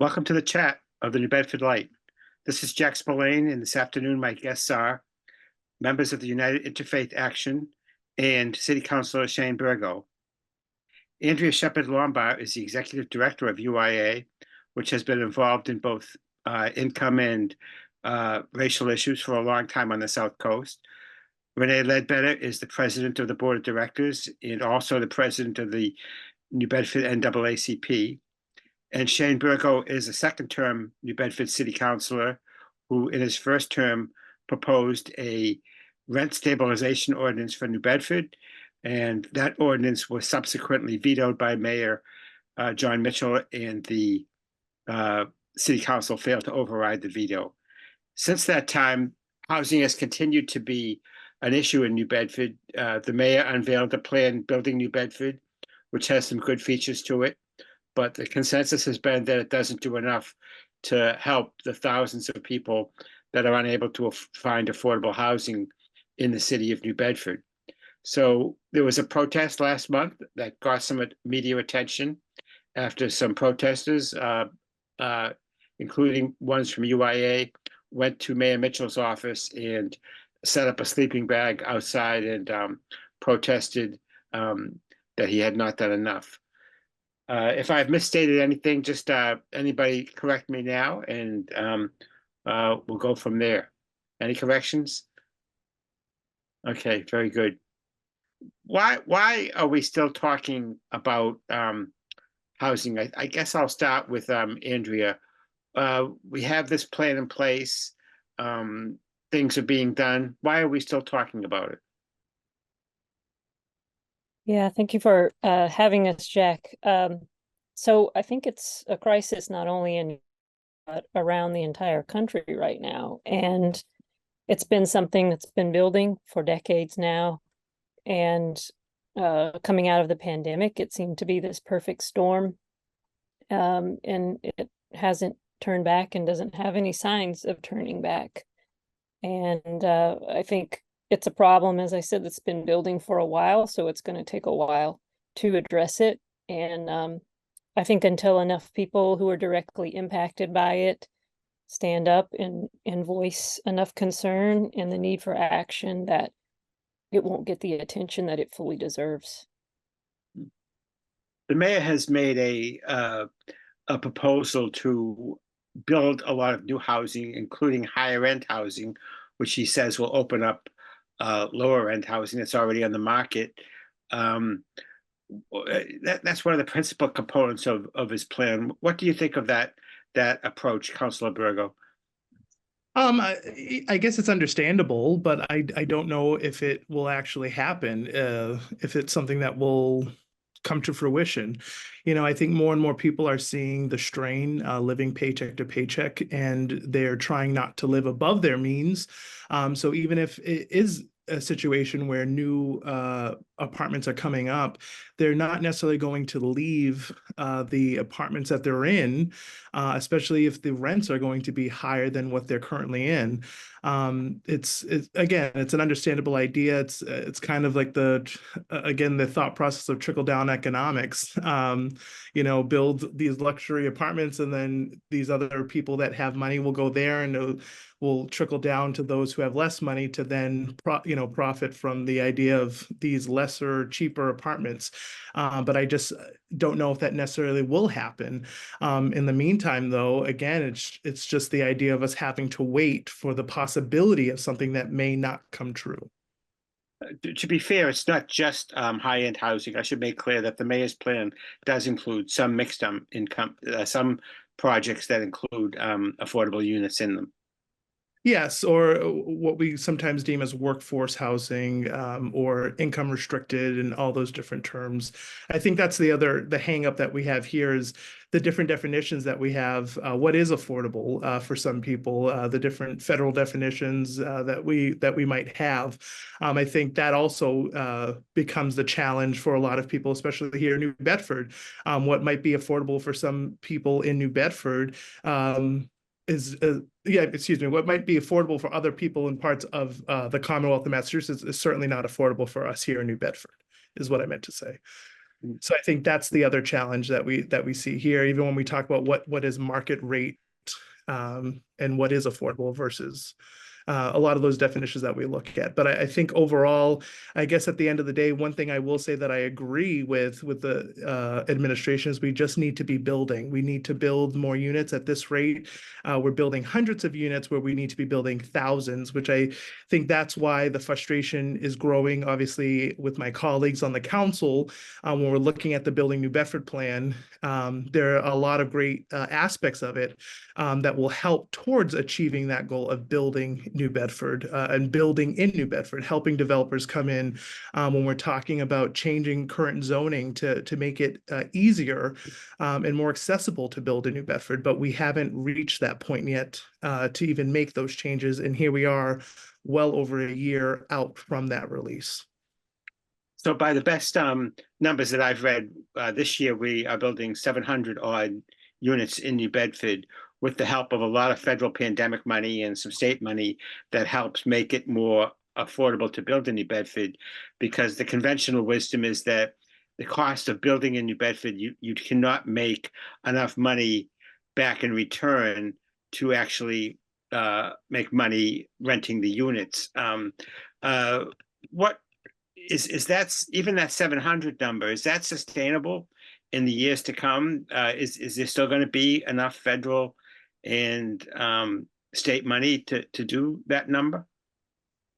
Welcome to the chat of the New Bedford Light. This is Jack Spillane, and this afternoon my guests are members of the United Interfaith Action and City Councilor Shane Burgo. Andrea Sheppard Lomba is the Executive Director of UIA, which has been involved in both income and racial issues for a long time on the South Coast. Renee Ledbetter is the President of the Board of Directors and also the President of the New Bedford NAACP. And Shane Burgo is a second-term New Bedford City Councilor who, in his first term, proposed a rent stabilization ordinance for New Bedford. And that ordinance was subsequently vetoed by Mayor John Mitchell, and the City Council failed to override the veto. Since that time, housing has continued to be an issue in New Bedford. The mayor unveiled a plan building New Bedford, which has some good features to it. But the consensus has been that it doesn't do enough to help the thousands of people that are unable to find affordable housing in the city of New Bedford. So there was a protest last month that got some media attention after some protesters, including ones from UIA, went to Mayor Mitchell's office and set up a sleeping bag outside and protested that he had not done enough. If I've misstated anything, just anybody correct me now, and we'll go from there. Any corrections? Okay, very good. Why are we still talking about housing? I guess I'll start with Andrea. We have this plan in place. Things are being done. Why are we still talking about it? Yeah, thank you for having us, Jack. So I think it's a crisis not only in but around the entire country right now, and it's been something that's been building for decades now. And coming out of the pandemic, it seemed to be this perfect storm, and it hasn't turned back and doesn't have any signs of turning back. And I think it's a problem, as I said, that's been building for a while, so it's going to take a while to address it. And I think until enough people who are directly impacted by it stand up and voice enough concern and the need for action, that it won't get the attention that it fully deserves. The mayor has made a proposal to build a lot of new housing, including higher end housing, which he says will open up lower end housing that's already on the market. That's one of the principal components of his plan. What do you think of that approach, Councilor Burgo? I guess it's understandable, but I don't know if it will actually happen, if it's something that will come to fruition. You know, I think more and more people are seeing the strain, living paycheck to paycheck, and they're trying not to live above their means. So even if it is a situation where new apartments are coming up, they're not necessarily going to leave the apartments that they're in, especially if the rents are going to be higher than what they're currently in. It's again, it's an understandable idea. It's kind of like the thought process of trickle down economics. You know, build these luxury apartments, and then these other people that have money will go there, and will trickle down to those who have less money to then profit from the idea of these lesser, cheaper apartments. But I just don't know if that necessarily will happen. In the meantime, though, again, it's just the idea of us having to wait for the possibility of something that may not come true. To be fair, it's not just high-end housing. I should make clear that the mayor's plan does include some mixed income, some projects that include affordable units in them. Yes, or what we sometimes deem as workforce housing, or income restricted, and all those different terms. I think that's the hang up that we have here is the different definitions that we have. What is affordable for some people, the different federal definitions that we might have. I think that also becomes the challenge for a lot of people, especially here in New Bedford. What might be affordable for some people in New Bedford what might be affordable for other people in parts of the Commonwealth of Massachusetts is certainly not affordable for us here in New Bedford, is what I meant to say. So I think that's the other challenge that we see here, even when we talk about what is market rate and what is affordable versus a lot of those definitions that we look at. But I think overall, I guess at the end of the day, one thing I will say that I agree with the administration is we just need to be building. We need to build more units at this rate. We're building hundreds of units where we need to be building thousands, which I think that's why the frustration is growing, obviously, with my colleagues on the council. When we're looking at the Building New Bedford plan, there are a lot of great aspects of it that will help towards achieving that goal of building New Bedford and building in New Bedford, helping developers come in when we're talking about changing current zoning to make it easier and more accessible to build in New Bedford. But we haven't reached that point yet to even make those changes. And here we are well over a year out from that release. So by the best numbers that I've read, this year we are building 700 odd units in New Bedford with the help of a lot of federal pandemic money and some state money that helps make it more affordable to build in New Bedford, because the conventional wisdom is that the cost of building in New Bedford, you cannot make enough money back in return to actually make money renting the units. What is that, even that 700 number, is that sustainable in the years to come? Is there still going to be enough federal and state money to do that number?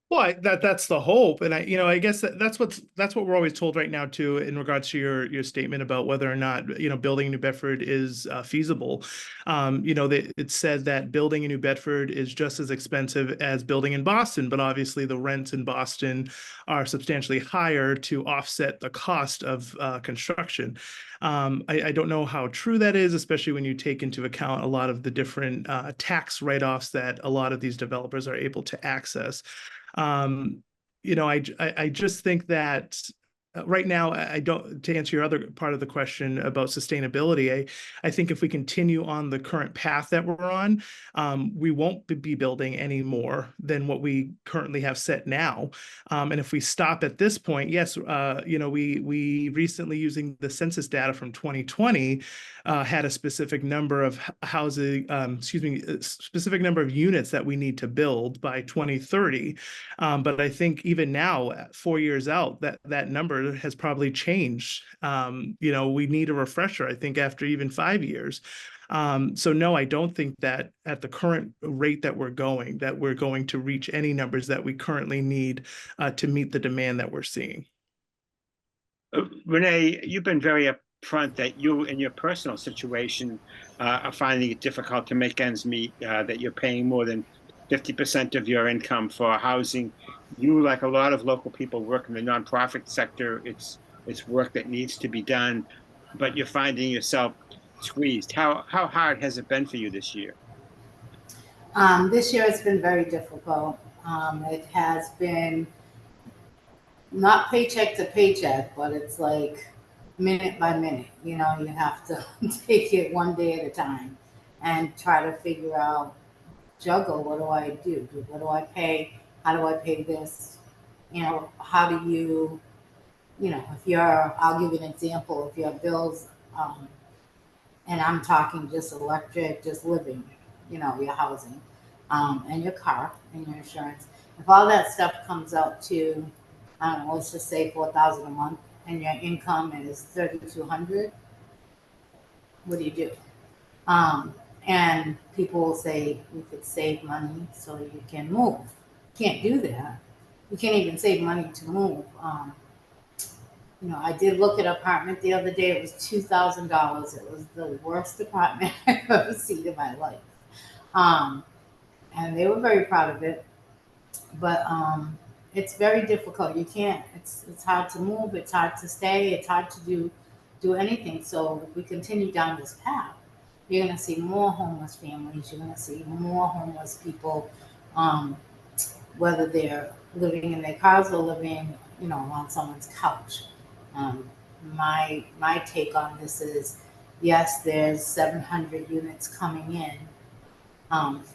Well, that's the hope, and I guess that's what we're always told right now too, in regards to your statement about whether or not building New Bedford is feasible. It said that building in New Bedford is just as expensive as building in Boston, but obviously the rents in Boston are substantially higher to offset the cost of construction. I don't know how true that is, especially when you take into account a lot of the different tax write-offs that a lot of these developers are able to access. I just think that right now, I don't, to answer your other part of the question about sustainability, I think if we continue on the current path that we're on, we won't be building any more than what we currently have set now. And if we stop at this point, yes, we recently, using the census data from 2020, had a specific number of specific number of units that we need to build by 2030. But I think even now, 4 years out, that number has probably changed. We need a refresher, I think, after even 5 years. So no, I don't think that at the current rate that we're going to reach any numbers that we currently need to meet the demand that we're seeing. Renee, you've been very upfront that you, in your personal situation, are finding it difficult to make ends meet, that you're paying more than 50% of your income for housing. You, like a lot of local people, work in the nonprofit sector. It's work that needs to be done, but you're finding yourself squeezed. How hard has it been for you this year? This year it's been very difficult. It has been not paycheck to paycheck, but it's like minute by minute. You have to take it one day at a time and try to figure out, juggle, what do I do? What do I pay? How do I pay this? How do you, if I'll give you an example, if your bills, and I'm talking just electric, just living, your housing, and your car and your insurance, if all that stuff comes out to, I don't know, let's just say $4,000 a month, and your income is $3,200, what do you do? And people will say, we could save money so you can move. You can't do that. You can't even save money to move. I did look at an apartment the other day. It was $2,000. It was the worst apartment I've ever seen in my life. And they were very proud of it. But it's very difficult. You can't. It's hard to move. It's hard to stay. It's hard to do anything. So if we continue down this path, you're going to see more homeless families. You're going to see more homeless people, whether they're living in their cars or living, on someone's couch. My take on this is, yes, there's 700 units coming in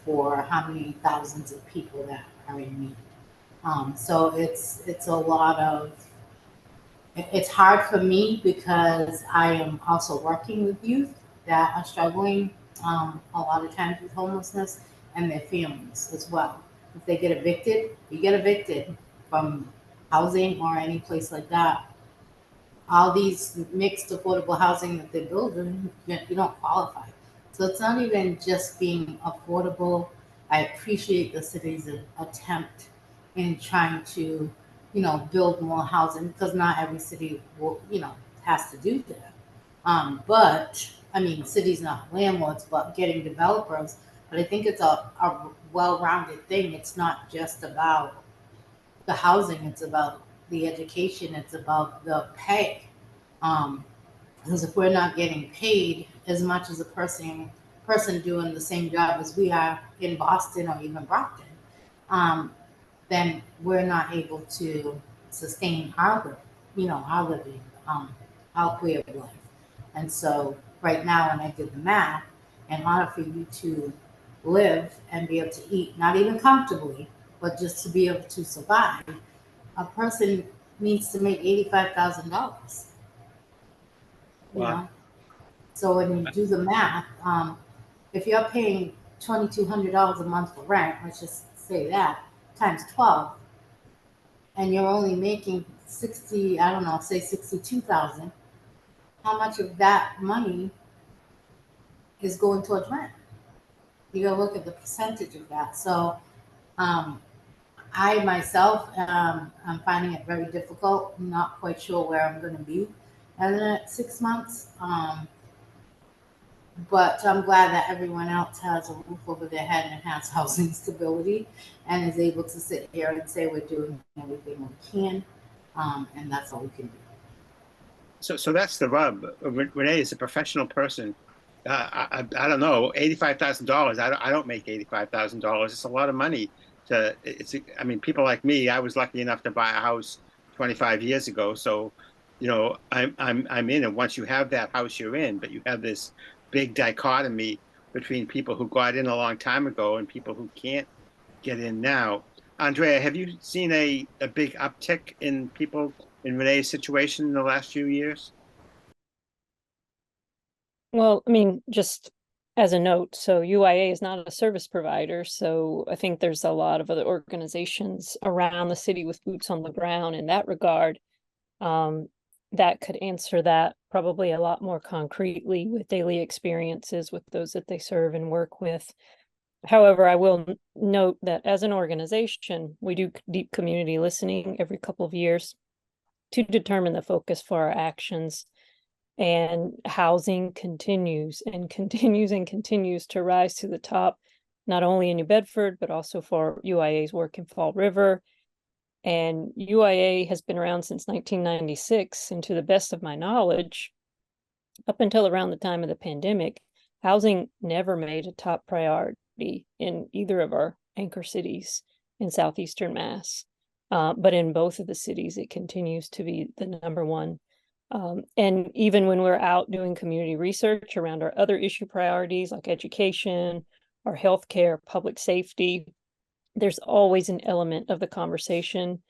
for how many thousands of people that are in need. So it's a lot of It's hard for me because I am also working with youth that are struggling a lot of times with homelessness and their families as well. If they get evicted, you get evicted from housing or any place like that. All these mixed affordable housing that they're building, you don't qualify. So it's not even just being affordable. I appreciate the city's attempt in trying to, build more housing because not every city will, has to do that. But I mean, cities not landlords, but getting developers. But I think it's a well-rounded thing. It's not just about the housing, it's about the education, it's about the pay. Because if we're not getting paid as much as a person doing the same job as we are in Boston or even Brockton, then we're not able to sustain our living, our way of life. And so right now, when I did the math, in order for you to live and be able to eat, not even comfortably, but just to be able to survive, a person needs to make $85,000. You Wow. know, so when you do the math, if you're paying $2,200 a month for rent, let's just say that times 12, and you're only making 60, I don't know, say 62,000. How much of that money is going towards rent? You gotta look at the percentage of that. So, I myself, I'm finding it very difficult. I'm not quite sure where I'm going to be in the next 6 months. But I'm glad that everyone else has a roof over their head and has housing stability and is able to sit here and say we're doing everything we can. And that's all we can do. So that's the rub. Renee is a professional person. I don't know, $85,000. I don't make $85,000. It's a lot of money. I mean, people like me. I was lucky enough to buy a house 25 years ago. So, I'm in. And once you have that house, you're in. But you have this big dichotomy between people who got in a long time ago and people who can't get in now. Andrea, have you seen a big uptick in people in Renee's situation in the last few years? Well, I mean, just as a note, so UIA is not a service provider. So I think there's a lot of other organizations around the city with boots on the ground in that regard, that could answer that probably a lot more concretely with daily experiences with those that they serve and work with. However, I will note that as an organization, we do deep community listening every couple of years to determine the focus for our actions. And housing continues and continues and continues to rise to the top, not only in New Bedford, but also for UIA's work in Fall River. And UIA has been around since 1996. And to the best of my knowledge, up until around the time of the pandemic, housing never made a top priority in either of our anchor cities in Southeastern Mass. But in both of the cities, it continues to be the number one. And even when we're out doing community research around our other issue priorities like education or healthcare, public safety, there's always an element of the conversation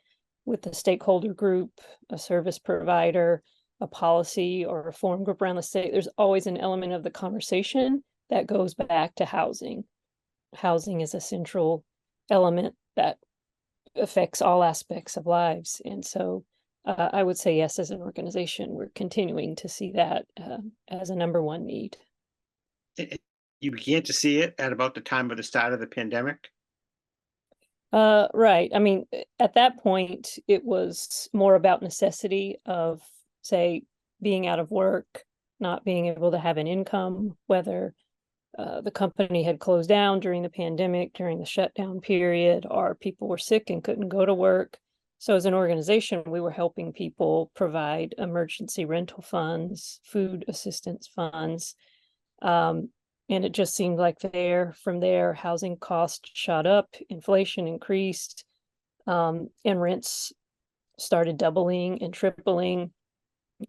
with the stakeholder group, a service provider, a policy or reform group around the state. There's always an element of the conversation that goes back to housing. Housing is a central element that affects all aspects of lives. And so I would say yes, as an organization, we're continuing to see that as a number one need. You began to see it at about the time of the start of the pandemic? Right. I mean, at that point, it was more about necessity of, say, being out of work, not being able to have an income, whether the company had closed down during the pandemic, during the shutdown period, or people were sick and couldn't go to work. So as an organization, we were helping people provide emergency rental funds, food assistance funds. And it just seemed like from there, housing costs shot up, inflation increased, and rents started doubling and tripling.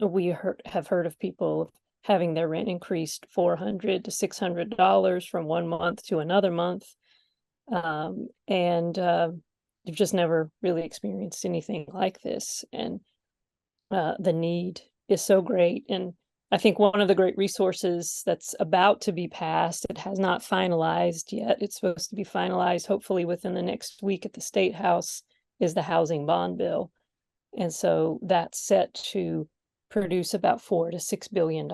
We have heard of people having their rent increased $400 to $600 from one month to another month. And you've just never really experienced anything like this. And the need is so great. And I think one of the great resources that's about to be passed, it has not finalized yet. It's supposed to be finalized hopefully within the next week at the State House, is the housing bond bill. And so that's set to produce about $4 to $6 billion.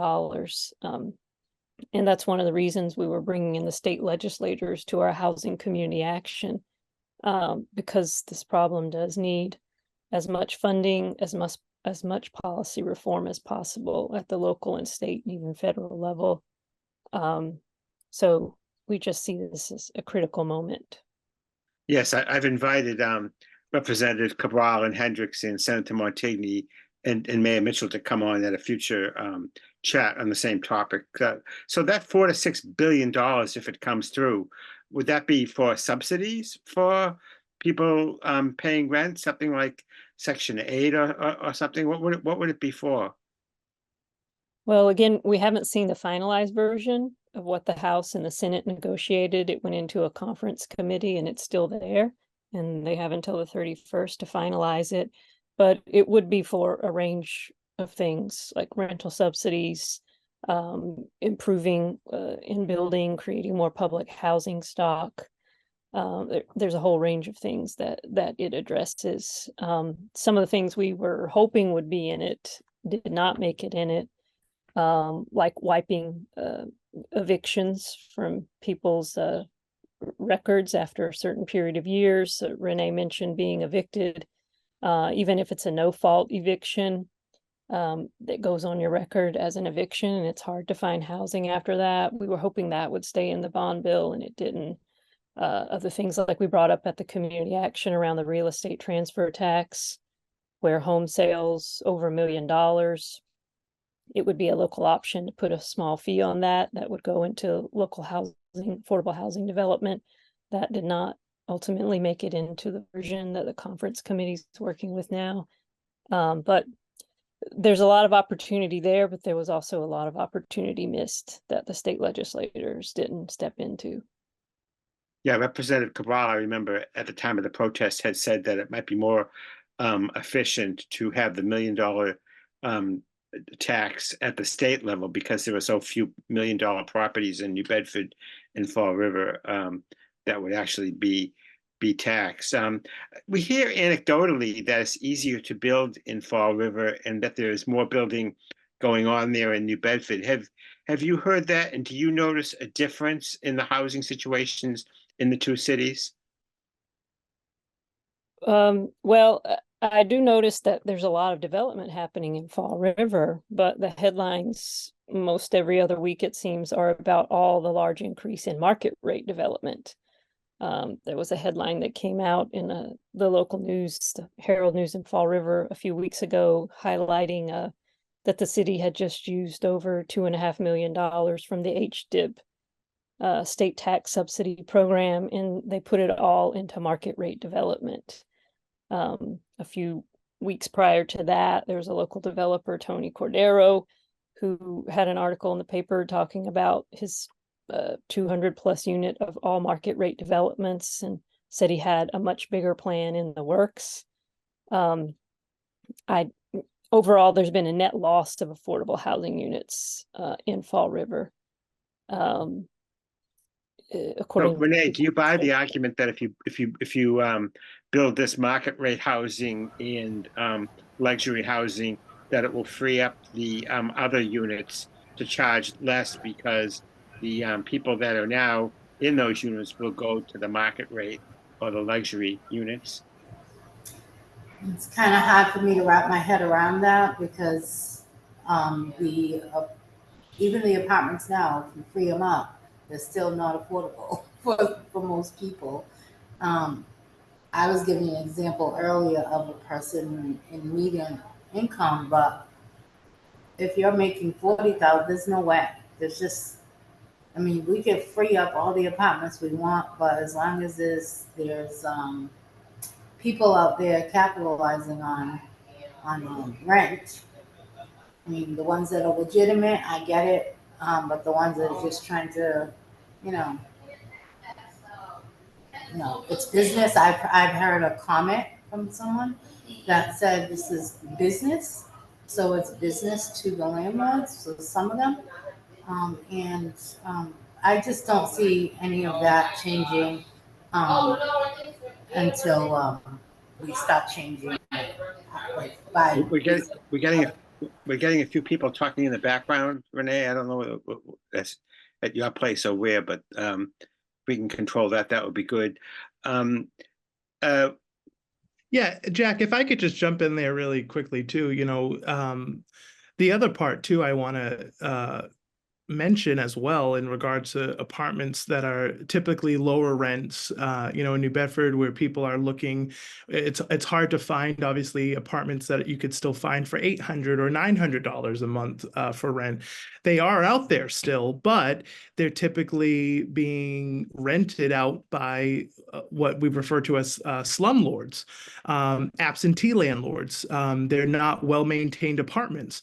And that's one of the reasons we were bringing in the state legislators to our housing community action, because this problem does need as much funding, as much policy reform as possible at the local and state and even federal level. So we just see this as a critical moment. Yes, I've invited Representative Cabral and Hendricks and Senator Montigny and Mayor Mitchell to come on at a future chat on the same topic. So that $4 to $6 billion, if it comes through, would that be for subsidies for people paying rent, something like Section 8 or something? What would it be for? Well, again, we haven't seen the finalized version of what the House and the Senate negotiated. It went into a conference committee and it's still there, and they have until the 31st to finalize it. But it would be for a range of things like rental subsidies, improving in building, creating more public housing stock. There's a whole range of things that it addresses. Some of the things we were hoping would be in it did not make it in it, like wiping evictions from people's records after a certain period of years. Renee mentioned being evicted, even if it's a no-fault eviction, that goes on your record as an eviction, and it's hard to find housing after that. We were hoping that would stay in the bond bill, and it didn't. Other things like we brought up at the community action around the real estate transfer tax, where home sales over $1 million, it would be a local option to put a small fee on that would go into local housing, affordable housing development. That did not ultimately make it into the version that the conference committee is working with now. But there's a lot of opportunity there, but there was also a lot of opportunity missed that the state legislators didn't step into. Yeah, Representative Cabral, I remember at the time of the protest, had said that it might be more efficient to have the $1 million tax at the state level because there were so few $1 million properties in New Bedford and Fall River that would actually be taxed. We hear anecdotally that it's easier to build in Fall River and that there is more building going on there in New Bedford. Have you heard that? And do you notice a difference in the housing situations in the two cities? Well, I do notice that there's a lot of development happening in Fall River, but the headlines most every other week, it seems, are about all the large increase in market rate development. There was a headline that came out in the local news, the Herald News in Fall River a few weeks ago, highlighting that the city had just used over $2.5 million from the HDIB state tax subsidy program, and they put it all into market rate development. A few weeks prior to that, there was a local developer, Tony Cordero, who had an article in the paper talking about his 200 plus unit of all market rate developments, and said he had a much bigger plan in the works. Overall, there's been a net loss of affordable housing units in Fall River. According Renee, do you buy the argument that if you build this market rate housing and luxury housing, that it will free up the other units to charge less because the people that are now in those units will go to the market rate or the luxury units? It's kind of hard for me to wrap my head around that because even the apartments now, if you free them up, they're still not affordable for most people. I was giving an example earlier of a person in median income, but if you're making 40,000, there's no way. There's just, I mean, we can free up all the apartments we want, but as long as there's people out there capitalizing on rent, I mean, the ones that are legitimate, I get it, but the ones that are just trying to, you know, it's business. I've heard a comment from someone that said this is business, So it's business to the landlords, so some of them. I just don't see any of that changing until we start changing like by We're getting a few people talking in the background, Renee. I don't know what that's at your place or where, but if we can control that, that would be good. Uh, Yeah, Jack, if I could just jump in there really quickly too, the other part too, I want to mention as well in regards to apartments that are typically lower rents, in New Bedford, where people are looking, it's hard to find obviously apartments that you could still find for $800 or $900 a month for rent. They are out there still, but they're typically being rented out by what we refer to as slumlords, absentee landlords. They're not well-maintained apartments.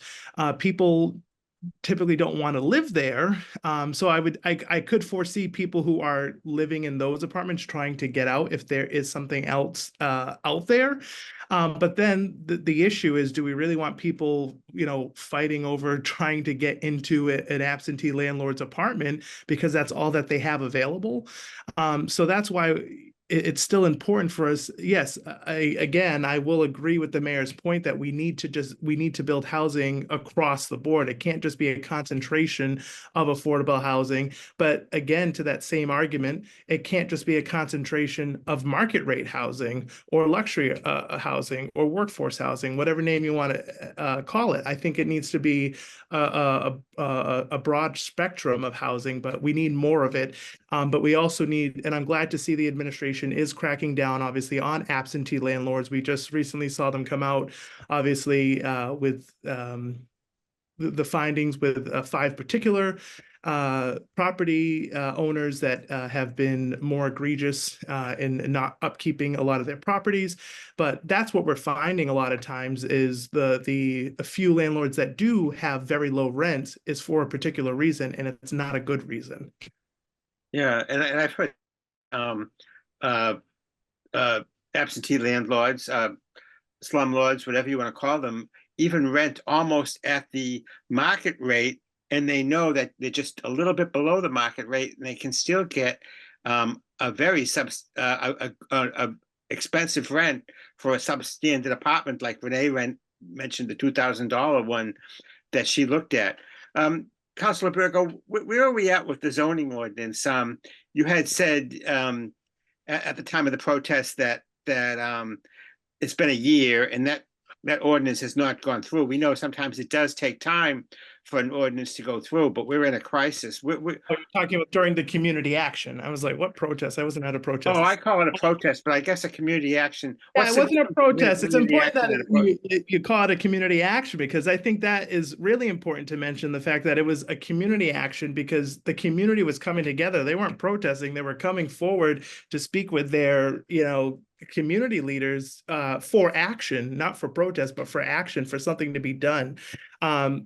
People typically don't want to live there. So I could foresee people who are living in those apartments trying to get out if there is something else out there. But then the issue is, do we really want people, fighting over trying to get into an absentee landlord's apartment because that's all that they have available? So that's why it's still important for us. Yes, I will agree with the mayor's point that we need to build housing across the board. It can't just be a concentration of affordable housing. But again, to that same argument, it can't just be a concentration of market rate housing or luxury housing or workforce housing, whatever name you want to call it. I think it needs to be a broad spectrum of housing, but we need more of it. But we also need, and I'm glad to see the administration is cracking down, obviously, on absentee landlords. We just recently saw them come out, obviously, with the findings with 5 particular property owners that have been more egregious in not upkeeping a lot of their properties. But that's what we're finding a lot of times is the few landlords that do have very low rents is for a particular reason, and it's not a good reason. yeah, and I've heard absentee landlords, slumlords, whatever you want to call them, even rent almost at the market rate, and they know that they're just a little bit below the market rate, and they can still get a very expensive rent for a substandard apartment, like Renee mentioned the $2,000 one that she looked at. Councilor Burgo, where are we at with the zoning ordinance? You had said at the time of the protest that it's been a year and that ordinance has not gone through. We know sometimes it does take time for an ordinance to go through, but we're in a crisis. You're talking about during the community action. I was like, what protest? I wasn't at a protest. Oh, I call it a protest, but I guess a community action. Yeah, it wasn't a protest. It's important that you call it a community action, because I think that is really important to mention the fact that it was a community action because the community was coming together. They weren't protesting. They were coming forward to speak with their, community leaders for action, not for protest, but for action, for something to be done.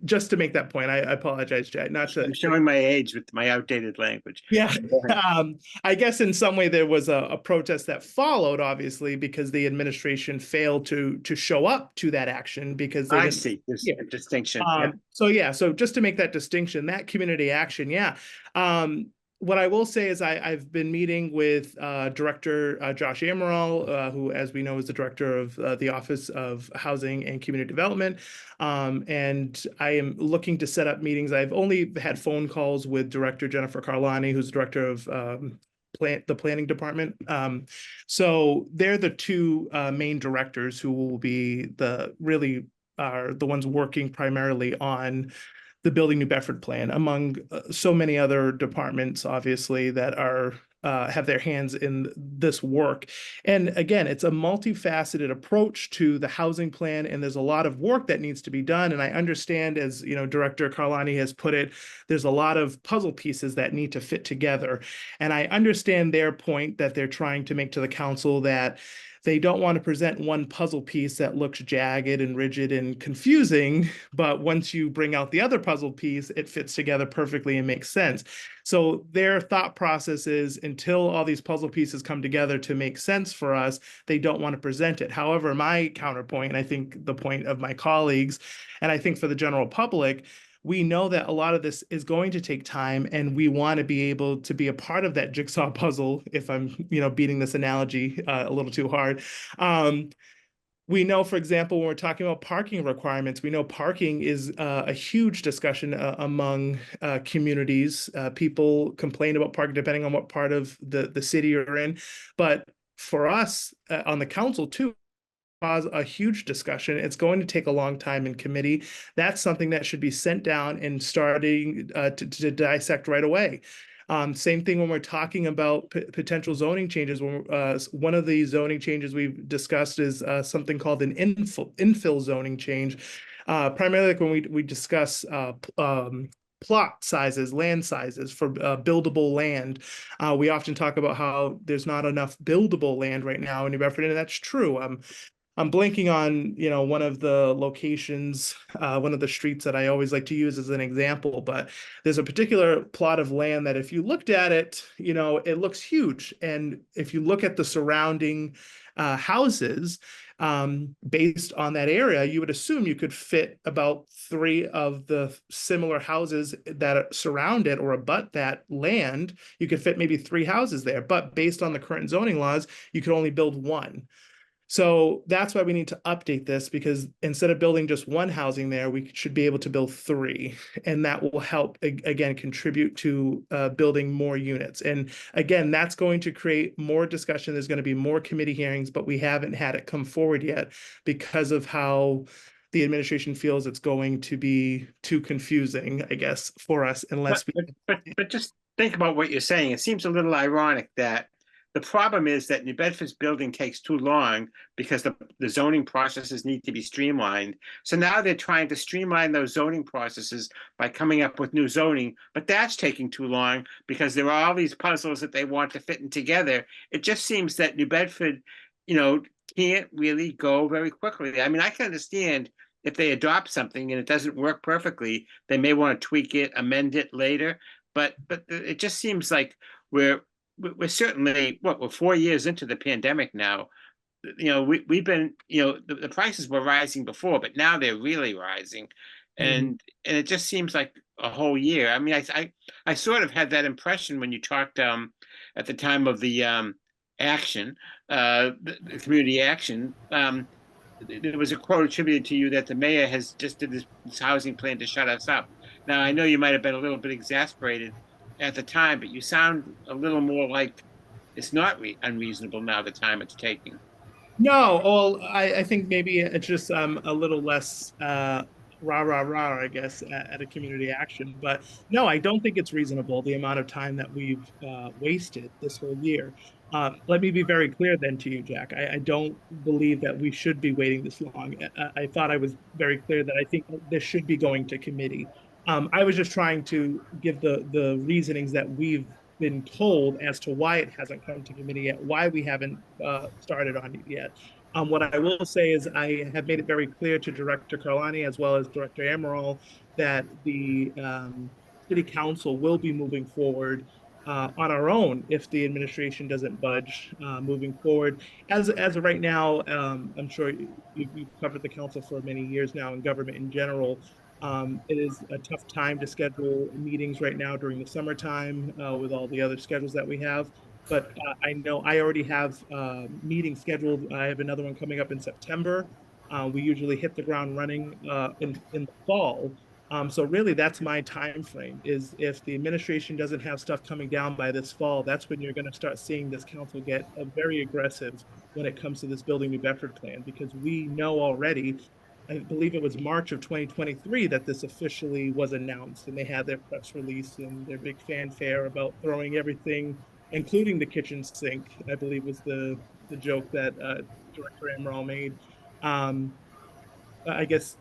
Just to make that point, I apologize, Jack. I'm showing my age with my outdated language. Yeah. I guess in some way there was a protest that followed, obviously, because the administration failed to show up to that action because they see. There's a distinction. So just to make that distinction, that community action, what I will say is I've been meeting with Director Josh Amaral, who, as we know, is the director of the Office of Housing and Community Development. And I am looking to set up meetings. I've only had phone calls with Director Jennifer Carlani, who's the director of the planning department. So they're the 2 main directors who will be are the ones working primarily on the Building New Bedford plan, among so many other departments, obviously, that are have their hands in this work. And again, it's a multifaceted approach to the housing plan, and there's a lot of work that needs to be done. And I understand, as Director Carlani has put it, there's a lot of puzzle pieces that need to fit together. And I understand their point that they're trying to make to the council that they don't want to present one puzzle piece that looks jagged and rigid and confusing, but once you bring out the other puzzle piece, it fits together perfectly and makes sense. So their thought process is, until all these puzzle pieces come together to make sense for us, they don't want to present it. However, my counterpoint, and I think the point of my colleagues, and I think for the general public, we know that a lot of this is going to take time, and we want to be able to be a part of that jigsaw puzzle, if I'm, beating this analogy a little too hard. We know, for example, when we're talking about parking requirements, we know parking is a huge discussion among communities. People complain about parking depending on what part of the city you're in. But for us on the council too, cause a huge discussion. It's going to take a long time in committee. That's something that should be sent down and starting to dissect right away. Same thing when we're talking about potential zoning changes. One of the zoning changes we've discussed is something called an infill zoning change. Primarily like when we discuss plot sizes, land sizes for buildable land. We often talk about how there's not enough buildable land right now in New Bedford, and that's true. I'm blanking on, one of the locations, one of the streets that I always like to use as an example, but there's a particular plot of land that if you looked at it, it looks huge. And if you look at the surrounding houses, based on that area, you would assume you could fit about 3 of the similar houses that surround it or abut that land. You could fit maybe 3 houses there, but based on the current zoning laws, you could only build 1. So that's why we need to update this, because instead of building just 1 housing there, we should be able to build 3. And that will help, again, contribute to building more units. And again, that's going to create more discussion. There's going to be more committee hearings, but we haven't had it come forward yet because of how the administration feels it's going to be too confusing, I guess, for us unless But just think about what you're saying. It seems a little ironic that the problem is that New Bedford's building takes too long because the zoning processes need to be streamlined. So now they're trying to streamline those zoning processes by coming up with new zoning, but that's taking too long because there are all these puzzles that they want to fit in together. It just seems that New Bedford, can't really go very quickly. I mean, I can understand if they adopt something and it doesn't work perfectly, they may want to tweak it, amend it later. But it just seems like we're certainly we're 4 years into the pandemic now. We've been, the prices were rising before, but now they're really rising, and it just seems like a whole year. I mean, I sort of had that impression when you talked at the time of the action, the community action. There was a quote attributed to you that the mayor has just did this housing plan to shut us up. Now, I know you might have been a little bit exasperated at the time, but you sound a little more like it's not unreasonable now, the time it's taking. No, well, I think maybe it's just a little less I guess, at a community action. But no, I don't think it's reasonable, the amount of time that we've wasted this whole year. Let me be very clear then to you, Jack. I don't believe that we should be waiting this long. I thought I was very clear that I think this should be going to committee. I was just trying to give the reasonings that we've been told as to why it hasn't come to committee yet, why we haven't started on it yet. What I will say is I have made it very clear to Director Carlani as well as Director Amaral that the City Council will be moving forward on our own if the administration doesn't budge moving forward. As of right now, I'm sure you've covered the council for many years now and government in general. It is a tough time to schedule meetings right now during the summertime with all the other schedules that we have. But I know I already have meetings scheduled. I have another one coming up in September. We usually hit the ground running in the fall. So really, that's my time frame. Is if the administration doesn't have stuff coming down by this fall, that's when you're going to start seeing this council get very aggressive when it comes to this Building New Bedford plan, because we know already. I believe it was March of 2023 that this officially was announced, and they had their press release and their big fanfare about throwing everything, including the kitchen sink, I believe was the joke that Director Amaral made. I guess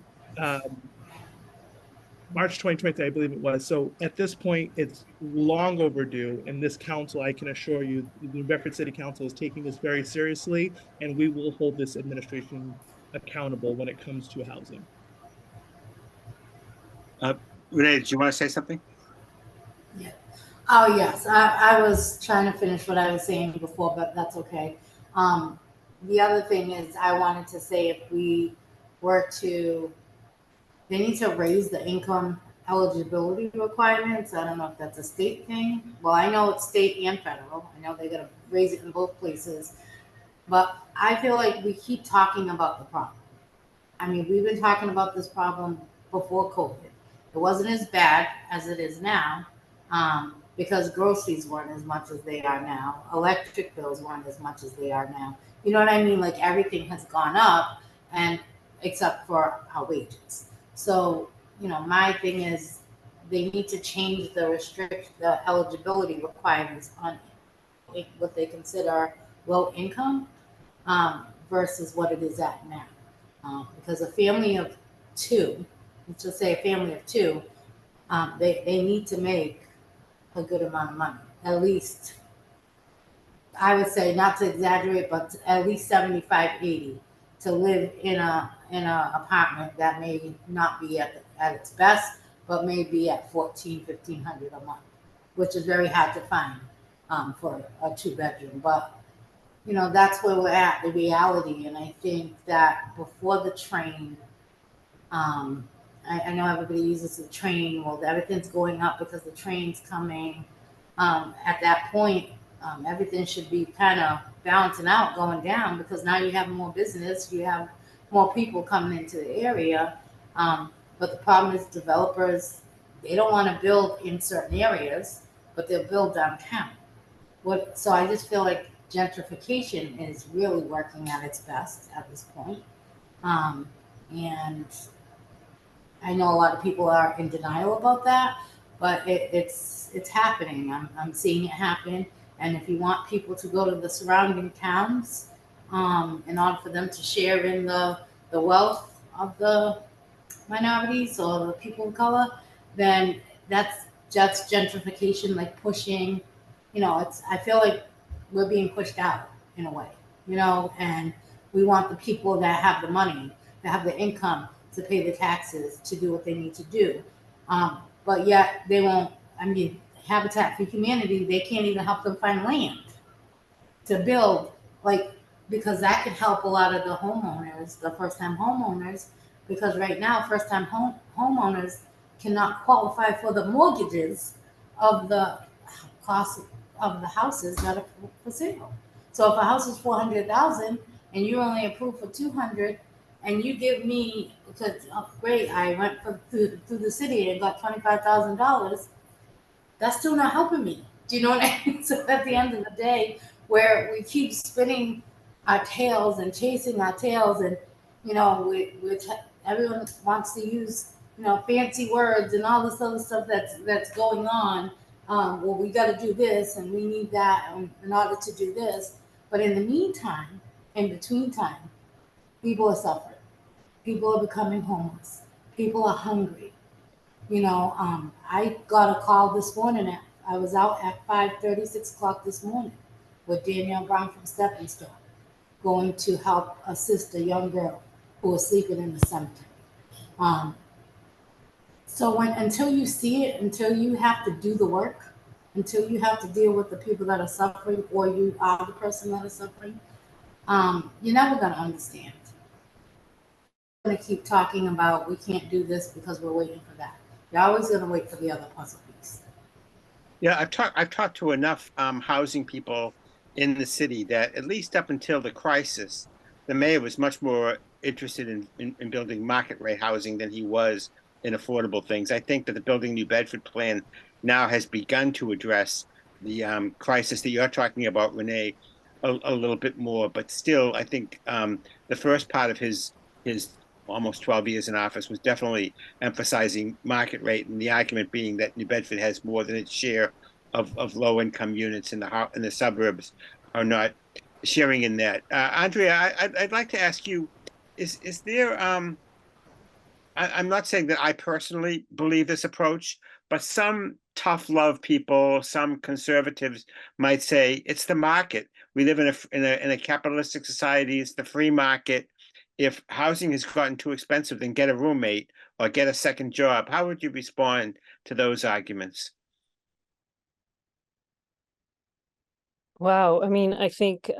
March 2023, I believe it was. So at this point, it's long overdue. And this council, I can assure you, the New Bedford City Council is taking this very seriously, and we will hold this administration accountable when it comes to housing. Renee, did you want to say something? Yeah. Oh, yes. I was trying to finish what I was saying before, but that's okay. The other thing is I wanted to say if we were to, they need to raise the income eligibility requirements. I don't know if that's a state thing. Well, I know it's state and federal. I know they're going to raise it in both places. But I feel like we keep talking about the problem. I mean, we've been talking about this problem before COVID. It wasn't as bad as it is now, because groceries weren't as much as they are now. Electric bills weren't as much as they are now. You know what I mean? Like everything has gone up, and except for our wages. So, you know, my thing is they need to change the eligibility requirements on what they consider low income, versus what it is at now. Because a family of two, let's just say a family of two, they need to make a good amount of money. At least, I would say, not to exaggerate, but at least 75, 80 to live in a apartment that may not be at its best, but may be at $1,400-1,500 a month, which is very hard to find for a 2-bedroom. But you know, that's where we're at, the reality. And I think that before the train, I know everybody uses the train. Well, everything's going up because the train's coming. At that point, everything should be kind of balancing out, going down, because now you have more business, you have more people coming into the area. But the problem is developers, they don't want to build in certain areas, but they'll build downtown. So I just feel like gentrification is really working at its best at this point. And I know a lot of people are in denial about that, but it's happening. I'm seeing it happen. And if you want people to go to the surrounding towns, in order for them to share in the wealth of the minorities or the people of color, then that's just gentrification, like pushing, you know, I feel like we're being pushed out in a way, you know, and we want the people that have the money, that have the income to pay the taxes, to do what they need to do. But yet they won't, I mean, Habitat for Humanity, they can't even help them find land to build, like, because that could help a lot of the homeowners, the first-time homeowners, because right now first-time homeowners cannot qualify for the mortgages of the cost of the houses that are for sale. So if a house is 400,000 and you only approve for 200, and you give me, because great, I went through the city and got $25,000, that's still not helping me. Do you know what I mean? So at the end of the day, where we keep spinning our tails and chasing our tails, and you know, everyone wants to use, you know, fancy words and all this other stuff that's going on. Well, we got to do this and we need that in order to do this. But in the meantime, in between time, people are suffering. People are becoming homeless. People are hungry. You know, I got a call this morning. I was out at 5:30, 6 o'clock this morning with Danielle Brown from Stepping Stone, going to help assist a young girl who was sleeping in the cemetery. So until you see it, until you have to do the work, until you have to deal with the people that are suffering, or you are the person that is suffering, you're never going to understand. We're going to keep talking about we can't do this because we're waiting for that. You're always going to wait for the other puzzle piece. Yeah, I've talked to enough housing people in the city that at least up until the crisis, the mayor was much more interested in building market rate housing than he was in affordable things. I think that the Building New Bedford plan now has begun to address the crisis that you're talking about, Renee, a little bit more. But still, I think the first part of his almost 12 years in office was definitely emphasizing market rate, and the argument being that New Bedford has more than its share of low income units in the suburbs are not sharing in that. Andrea, I'd like to ask you, is there I'm not saying that I personally believe this approach, but some tough love people, some conservatives might say it's the market. We live in a capitalistic society. It's the free market. If housing has gotten too expensive, then get a roommate or get a second job. How would you respond to those arguments? Wow. I mean, I think,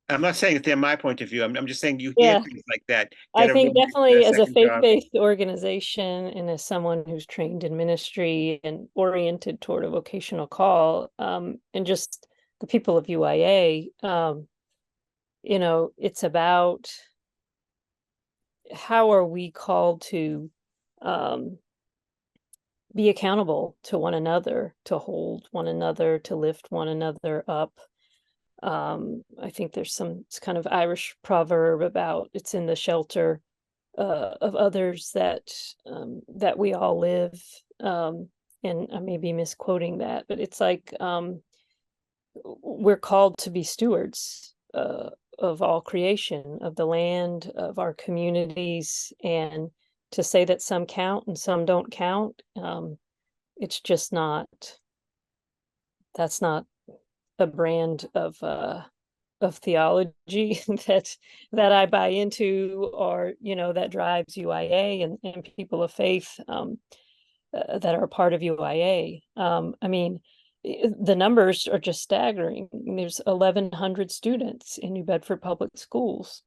I'm not saying that they're my point of view. I'm just saying you hear yeah, things like that. I Get a think roommate, get a definitely as a second job. faith-based organization and as someone who's trained in ministry and oriented toward a vocational call, and just the people of UIA, you know, it's about how are we called to be accountable to one another, to hold one another, to lift one another up. I think there's some kind of Irish proverb about it's in the shelter of others that that we all live. And I may be misquoting that, but it's like we're called to be stewards of all creation, of the land, of our communities, and to say that some count and some don't count, it's just not. That's not a brand of theology that I buy into, or you know, that drives UIA and people of faith that are a part of UIA. I mean, the numbers are just staggering. There's 1,100 students in New Bedford Public Schools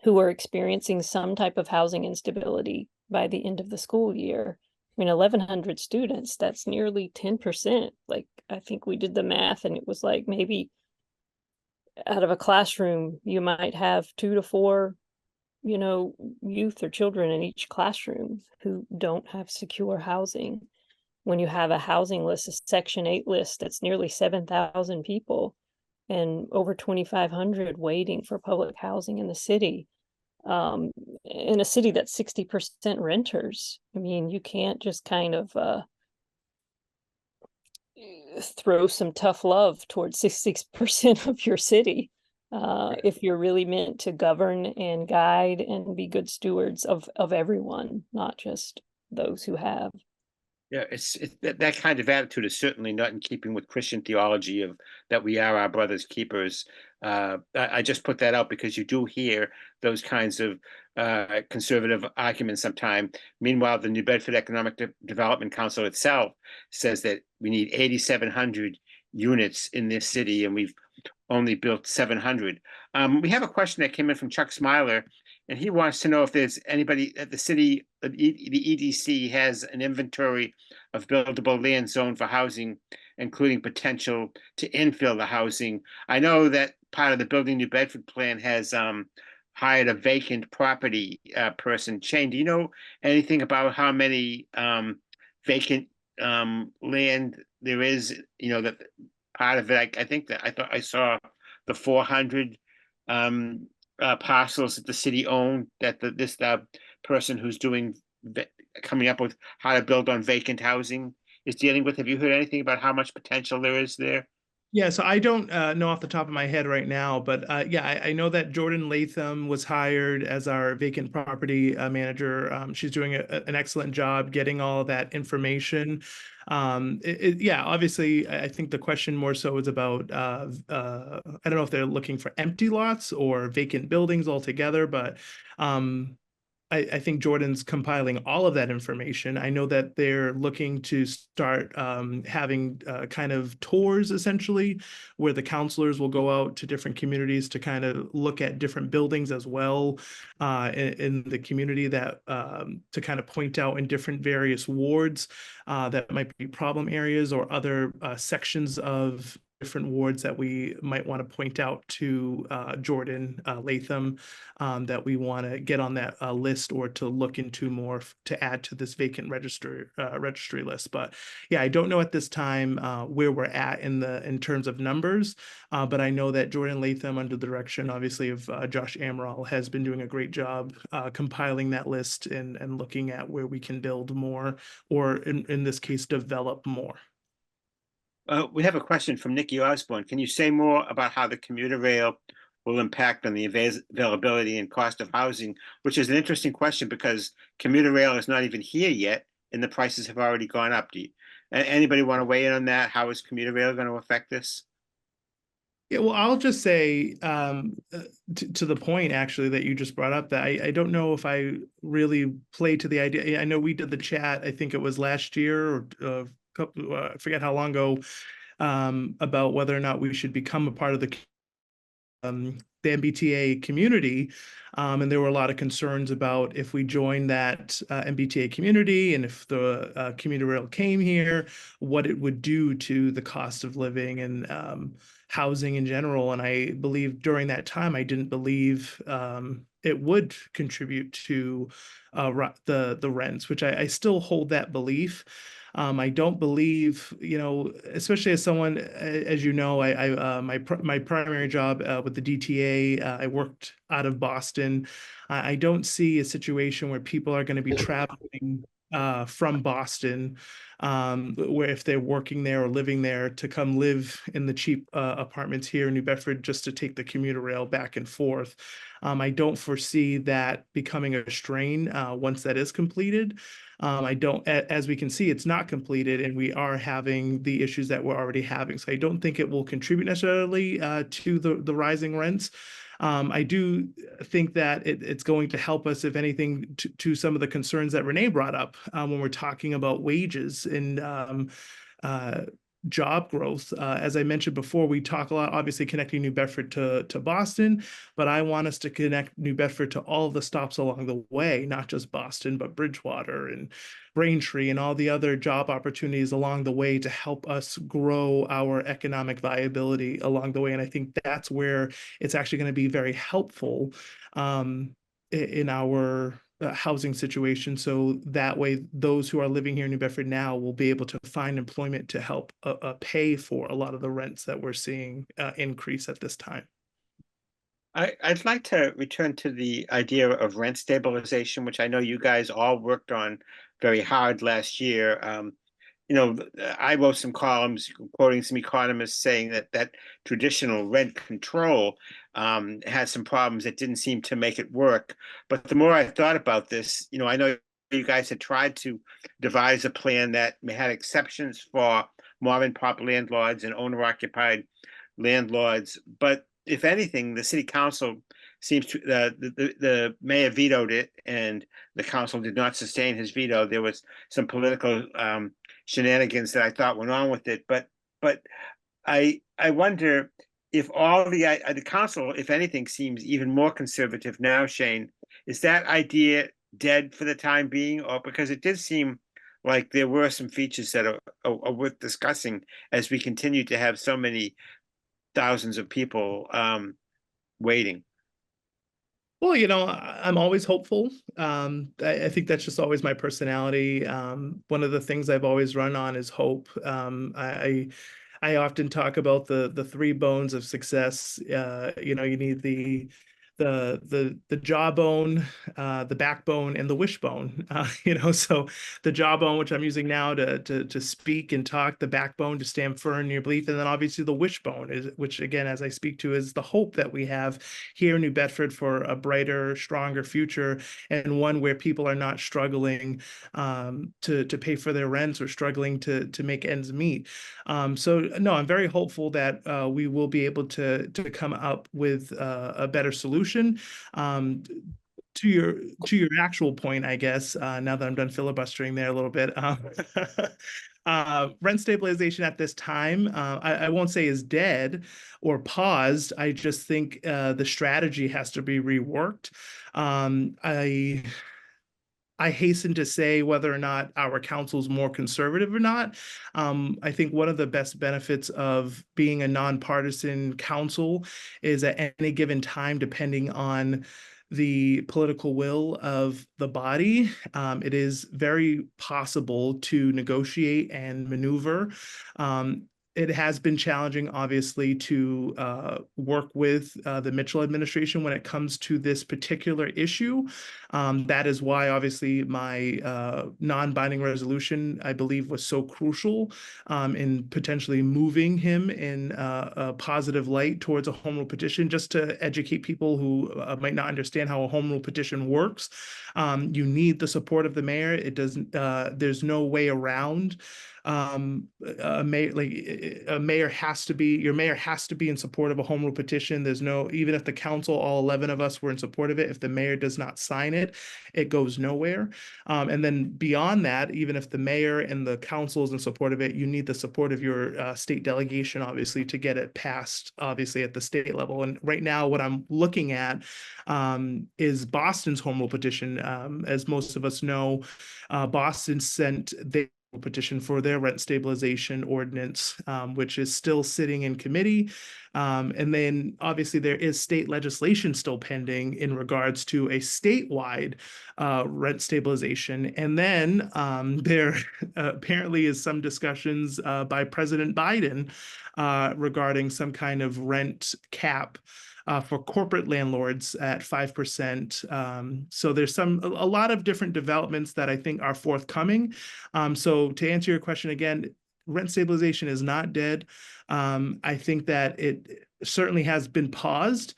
who are experiencing some type of housing instability by the end of the school year. I mean, 1,100 students, that's nearly 10%. Like, I think we did the math and it was like maybe out of a classroom, you might have 2 to 4, you know, youth or children in each classroom who don't have secure housing. When you have a housing list, a Section 8 list, that's nearly 7,000 people and over 2,500 waiting for public housing in the city. In a city that's 60% renters. I mean, you can't just kind of throw some tough love towards 66% of your city if you're really meant to govern and guide and be good stewards of everyone, not just those who have. Yeah, that kind of attitude is certainly not in keeping with Christian theology of that we are our brother's keepers. I just put that out because you do hear those kinds of conservative arguments sometimes. Meanwhile, the New Bedford Economic Development Council itself says that we need 8,700 units in this city, and we've only built 700. We have a question that came in from Chuck Smiler, and he wants to know if there's anybody at the city, the EDC has an inventory of buildable land zone for housing, including potential to infill the housing. I know that part of the Building New Bedford plan has hired a vacant property person. Shane, do you know anything about how many vacant land there is? You know, that part of it, I think that I thought I saw the 400 parcels that the city owned that this person who's coming up with how to build on vacant housing is dealing with. Have you heard anything about how much potential there is there? Yeah, so I don't know off the top of my head right now, but yeah, I know that Jordan Latham was hired as our vacant property manager. She's doing an excellent job getting all of that information. Yeah, obviously, I think the question more so is about, I don't know if they're looking for empty lots or vacant buildings altogether, but I think Jordan's compiling all of that information. I know that they're looking to start having kind of tours, essentially, where the counselors will go out to different communities to kind of look at different buildings as well in the community that to kind of point out in different various wards that might be problem areas or other sections of different wards that we might want to point out to Jordan Latham that we want to get on that list or to look into more to add to this vacant registry list. But yeah, I don't know at this time where we're at in terms of numbers, but I know that Jordan Latham, under the direction obviously of Josh Amaral, has been doing a great job compiling that list and looking at where we can build more, or in this case, develop more. We have a question from Nikki Osborne. Can you say more about how the commuter rail will impact on the availability and cost of housing, which is an interesting question because commuter rail is not even here yet and the prices have already gone up. Anybody want to weigh in on that? How is commuter rail going to affect this? Yeah, well, I'll just say to the point actually that you just brought up, that I don't know if I really play to the idea. I know we did the chat, I think it was last year or I forget how long ago, about whether or not we should become a part of the MBTA community. And there were a lot of concerns about if we joined that MBTA community and if the commuter rail came here, what it would do to the cost of living and housing in general. And I believe during that time, I didn't believe it would contribute to the rents, which I still hold that belief. I don't believe, especially as someone, as you know, my primary job with the DTA, I worked out of Boston. I don't see a situation where people are going to be traveling from Boston, where if they're working there or living there, to come live in the cheap apartments here in New Bedford just to take the commuter rail back and forth. I don't foresee that becoming a strain once that is completed. I don't, as we can see, it's not completed and we are having the issues that we're already having. So I don't think it will contribute necessarily to the rising rents. I do think that it's going to help us, if anything, to some of the concerns that Renee brought up when we're talking about wages and job growth. As I mentioned before, we talk a lot, obviously connecting New Bedford to Boston, but I want us to connect New Bedford to all of the stops along the way, not just Boston, but Bridgewater and Braintree and all the other job opportunities along the way to help us grow our economic viability along the way. And I think that's where it's actually going to be very helpful in our housing situation. So that way, those who are living here in New Bedford now will be able to find employment to help pay for a lot of the rents that we're seeing increase at this time. I'd like to return to the idea of rent stabilization, which I know you guys all worked on very hard last year. I wrote some columns quoting some economists saying that traditional rent control had some problems that didn't seem to make it work. But the more I thought about this, I know you guys had tried to devise a plan that had exceptions for mom and pop landlords and owner-occupied landlords. But if anything, the city council seems to the mayor vetoed it, and the council did not sustain his veto. There was some political shenanigans that I thought went on with it, but I wonder if all the council, if anything, seems even more conservative now. Shane, is that idea dead for the time being, or because it did seem like there were some features that are worth discussing as we continue to have so many thousands of people waiting? Well, I'm always hopeful. I think that's just always my personality. One of the things I've always run on is hope. I often talk about the three bones of success. You need the jawbone, the backbone, and the wishbone. So the jawbone, which I'm using now to speak and talk, the backbone to stand firm in your belief, and then obviously the wishbone, which again, as I speak to, is the hope that we have here in New Bedford for a brighter, stronger future, and one where people are not struggling to pay for their rents or struggling to make ends meet. So no, I'm very hopeful that we will be able to come up with a better solution. To your actual point, I guess, now that I'm done filibustering there a little bit, rent stabilization at this time, I won't say is dead or paused. I just think the strategy has to be reworked. I hasten to say whether or not our council is more conservative or not. I think one of the best benefits of being a nonpartisan council is at any given time, depending on the political will of the body, it is very possible to negotiate and maneuver. it has been challenging, obviously, to work with the Mitchell administration when it comes to this particular issue. That is why, obviously, my non-binding resolution, I believe, was so crucial in potentially moving him in a positive light towards a home rule petition, just to educate people who might not understand how a home rule petition works. You need the support of the mayor. It doesn't. There's no way around. A mayor has to be, your mayor has to be in support of a home rule petition. There's no, even if the council, all 11 of us were in support of it, if the mayor does not sign it, it goes nowhere. And then beyond that, even if the mayor and the council is in support of it, you need the support of your state delegation, obviously, to get it passed, obviously, at the state level. And right now, what I'm looking at is Boston's home rule petition. As most of us know, Boston sent their petition for their rent stabilization ordinance, which is still sitting in committee. And then obviously there is state legislation still pending in regards to a statewide rent stabilization. And then there apparently is some discussions by President Biden regarding some kind of rent cap for corporate landlords at 5%. So there's a lot of different developments that I think are forthcoming. So to answer your question again, rent stabilization is not dead. I think that it certainly has been paused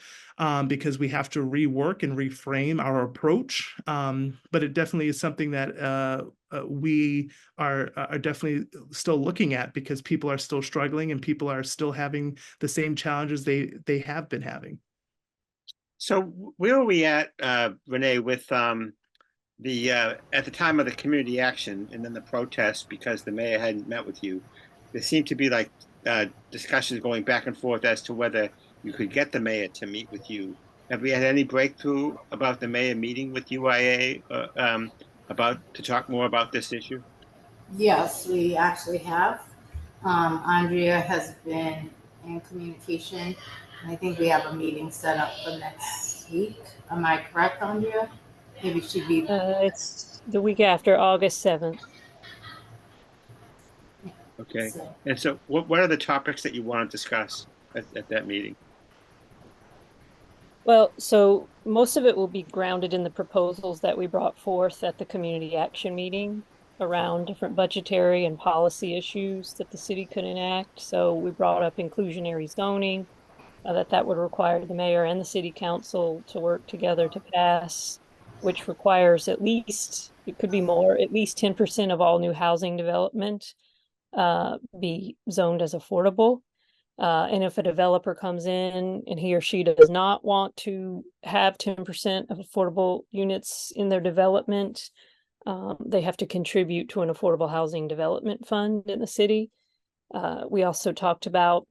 because we have to rework and reframe our approach. But it definitely is something that we are definitely still looking at, because people are still struggling and people are still having the same challenges they have been having. So where are we at, Renee, with at the time of the community action and then the protest because the mayor hadn't met with you? There seemed to be like discussions going back and forth as to whether you could get the mayor to meet with you. Have we had any breakthrough about the mayor meeting with UIA to talk more about this issue? Yes, we actually have. Andrea has been in communication. I think we have a meeting set up for next week. Am I correct, Andrea? Maybe she'd be. It's the week after, August 7th. Okay. So, And so what are the topics that you want to discuss at that meeting? Well, so most of it will be grounded in the proposals that we brought forth at the community action meeting around different budgetary and policy issues that the city could enact. So we brought up inclusionary zoning, that would require the mayor and the city council to work together to pass, which requires at least, it could be more, at least 10% of all new housing development be zoned as affordable. And if a developer comes in and he or she does not want to have 10% of affordable units in their development, they have to contribute to an affordable housing development fund in the city. We also talked about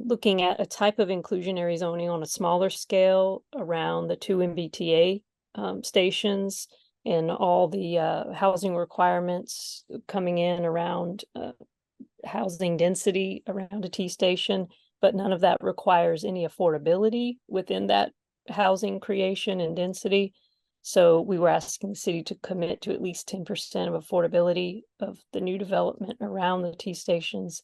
looking at a type of inclusionary zoning on a smaller scale around the 2 MBTA stations and all the housing requirements coming in around housing density around a T station, but none of that requires any affordability within that housing creation and density. So we were asking the city to commit to at least 10% of affordability of the new development around the T stations,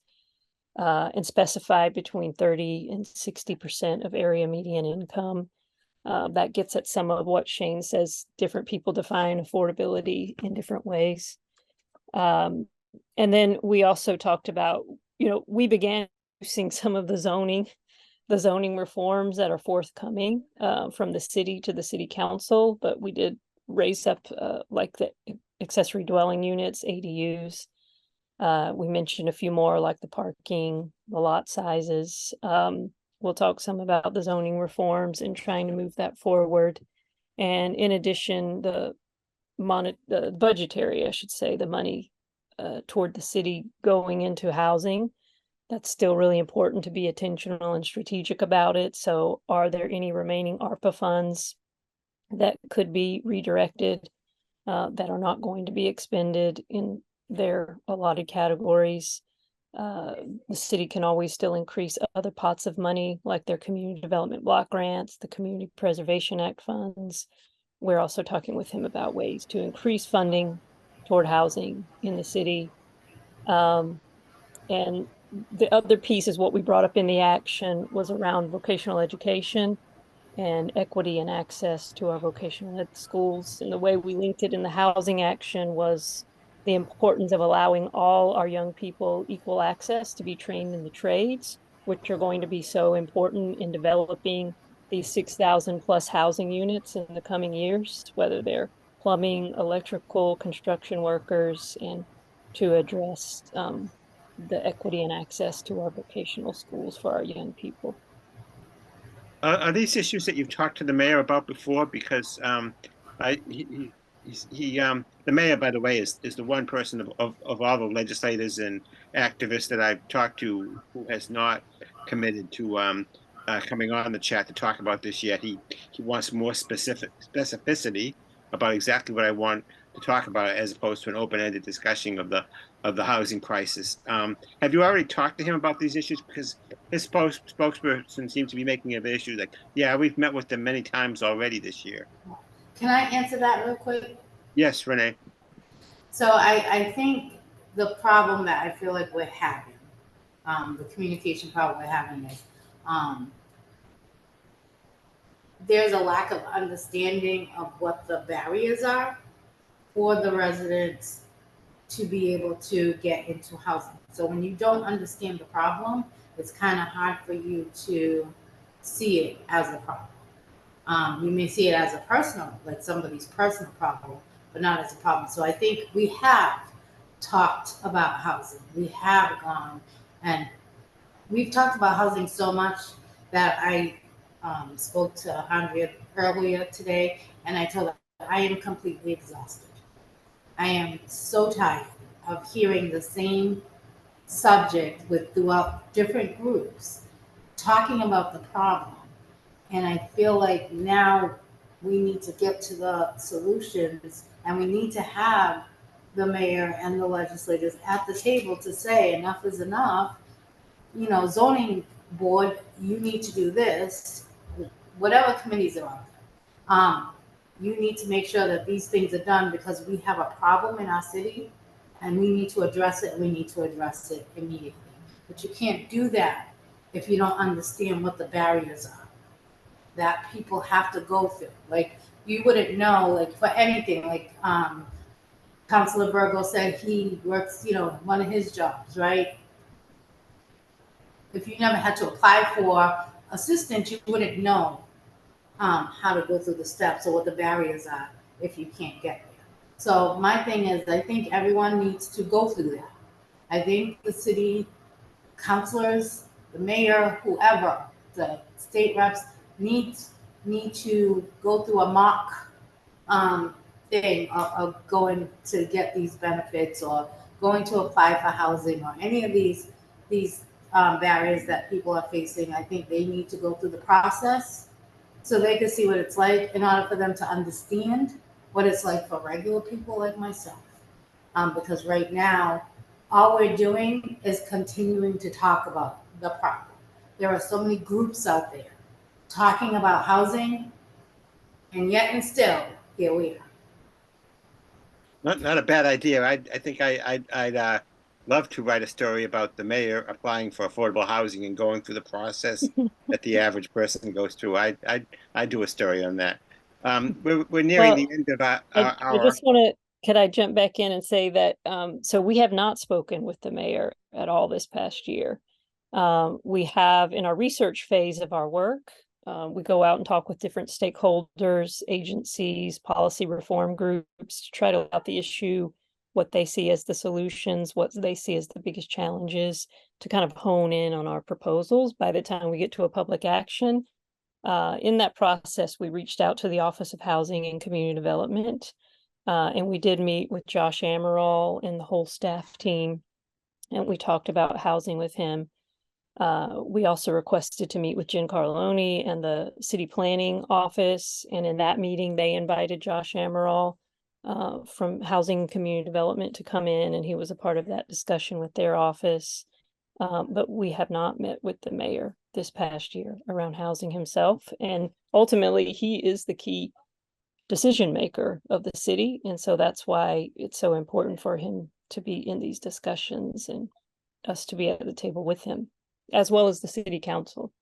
and specify between 30 and 60% of area median income. That gets at some of what Shane says, different people define affordability in different ways. And then we also talked about, we began using some of the zoning reforms that are forthcoming from the city to the city council, but we did raise up like the accessory dwelling units, ADUs. We mentioned a few more like the parking, the lot sizes. We'll talk some about the zoning reforms and trying to move that forward. And in addition, the budgetary, I should say, the money toward the city going into housing. That's still really important to be intentional and strategic about it. So are there any remaining ARPA funds that could be redirected that are not going to be expended in their allotted categories? The city can always still increase other pots of money like their community development block grants, the Community Preservation Act funds. We're also talking with him about ways to increase funding toward housing in the city. And the other piece is what we brought up in the action was around vocational education and equity and access to our vocational ed schools. And the way we linked it in the housing action was the importance of allowing all our young people equal access to be trained in the trades, which are going to be so important in developing these 6,000 plus housing units in the coming years, whether they're plumbing, electrical, construction workers, and to address the equity and access to our vocational schools for our young people. Are these issues that you've talked to the mayor about before? Because the mayor, by the way, is the one person of all the legislators and activists that I've talked to who has not committed to coming on the chat to talk about this yet. He wants more specificity about exactly what I want to talk about, as opposed to an open-ended discussion of the housing crisis. Have you already talked to him about these issues? Because his spokesperson seems to be making it an issue. Like, yeah, we've met with them many times already this year. Can I answer that real quick? Yes, Renee. So I think the problem that I feel like we're having, the communication problem we're having is there's a lack of understanding of what the barriers are for the residents to be able to get into housing. So when you don't understand the problem, it's kind of hard for you to see it as a problem. You may see it as a personal, like somebody's personal problem, but not as a problem. So I think we have talked about housing. We have gone and we've talked about housing so much that I spoke to Andrea earlier today, and I told her I am completely exhausted. I am so tired of hearing the same subject throughout different groups talking about the problem. And I feel like now we need to get to the solutions, and we need to have the mayor and the legislators at the table to say enough is enough. You know, zoning board, you need to do this, whatever committees are out there. You need to make sure that these things are done because we have a problem in our city and we need to address it. We need to address it immediately. But you can't do that if you don't understand what the barriers are that people have to go through. Like, you wouldn't know, like, for anything, like Councilor Burgo said he works, you know, one of his jobs, right? If you never had to apply for assistance, you wouldn't know how to go through the steps or what the barriers are if you can't get there. So my thing is, I think everyone needs to go through that. I think the city councilors, the mayor, whoever, the state reps need to go through a mock thing of going to get these benefits or going to apply for housing or any of these barriers that people are facing. I think they need to go through the process so they can see what it's like in order for them to understand what it's like for regular people like myself. Because right now, all we're doing is continuing to talk about the problem. There are so many groups out there talking about housing, and yet and still, here we are. Not a bad idea. I think I'd love to write a story about the mayor applying for affordable housing and going through the process that the average person goes through. I'd do a story on that. We're nearing the end of I just want to, could I jump back in and say that, so we have not spoken with the mayor at all this past year. We have, in our research phase of our work, we go out and talk with different stakeholders, agencies, policy reform groups to try to out the issue, what they see as the solutions, what they see as the biggest challenges, to kind of hone in on our proposals by the time we get to a public action. In that process, we reached out to the Office of Housing and Community Development, and we did meet with Josh Amaral and the whole staff team, and we talked about housing with him. We also requested to meet with Jen Carloni and the city planning office. And in that meeting, they invited Josh Amaral from Housing and Community Development to come in, and he was a part of that discussion with their office. But we have not met with the mayor this past year around housing himself. And ultimately, he is the key decision maker of the city. And so that's why it's so important for him to be in these discussions and us to be at the table with him, as well as the city council.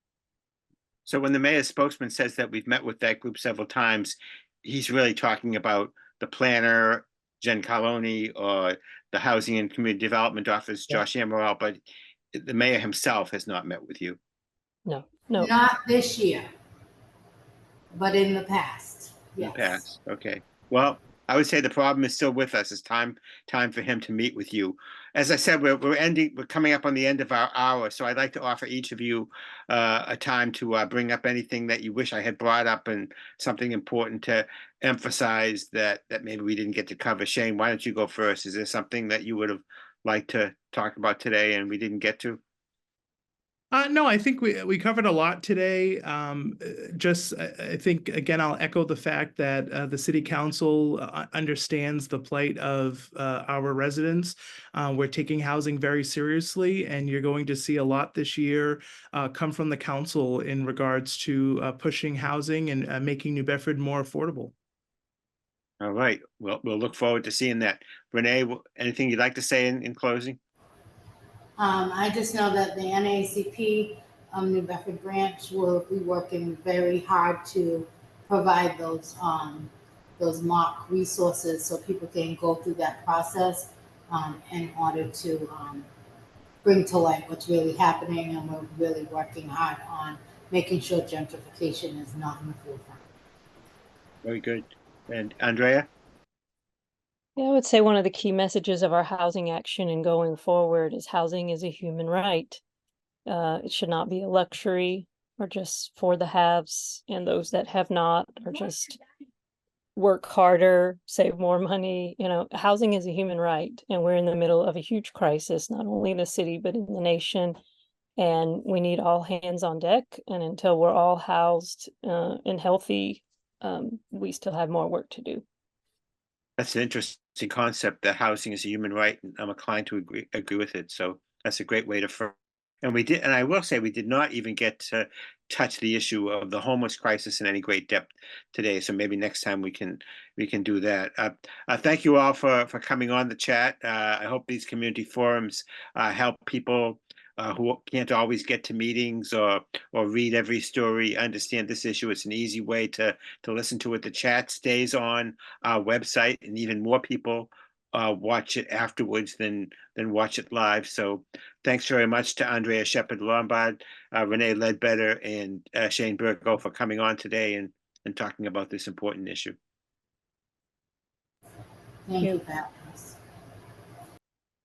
So when the mayor's spokesman says that we've met with that group several times, he's really talking about the planner, Jen Carloni, or the Housing and Community Development Office, Yeah. Josh Amaral, but the mayor himself has not met with you. No, no. Not this year, but in the past. In Yes. the past. Okay. Well, I would say the problem is still with us. It's time for him to meet with you. As I said, we're coming up on the end of our hour, so I'd like to offer each of you a time to bring up anything that you wish I had brought up and something important to emphasize that maybe we didn't get to cover. Shane, why don't you go first? Is there something that you would have liked to talk about today and we didn't get to? No, I think we covered a lot today. I think, again, I'll echo the fact that the city council understands the plight of our residents. We're taking housing very seriously, and you're going to see a lot this year come from the council in regards to pushing housing and making New Bedford more affordable. All right. Well, we'll look forward to seeing that. Renee, anything you'd like to say in closing? I just know that the NAACP New Bedford branch will be working very hard to provide those mock resources so people can go through that process in order to bring to light what's really happening, and we're really working hard on making sure gentrification is not in the forefront. Very good. And Andrea? Yeah, I would say one of the key messages of our housing action and going forward is housing is a human right. It should not be a luxury or just for the haves, and those that have not, or just work harder, save more money. You know, housing is a human right, and we're in the middle of a huge crisis, not only in the city, but in the nation. And we need all hands on deck. And until we're all housed and healthy, we still have more work to do. That's an interesting concept, that housing is a human right, and I'm inclined to agree with it. So that's a great way to frame. And I will say, we did not even get to touch the issue of the homeless crisis in any great depth today. So maybe next time we can do that. Thank you all for coming on the chat. I hope these community forums help people who can't always get to meetings or read every story understand this issue. It's an easy way to listen to it. The chat stays on our website, and even more people watch it afterwards than watch it live. So thanks very much to Andrea, Sheppard, Lombard, Renee, Ledbetter, and Shane Burgo for coming on today and talking about this important issue. Thank you, Pat.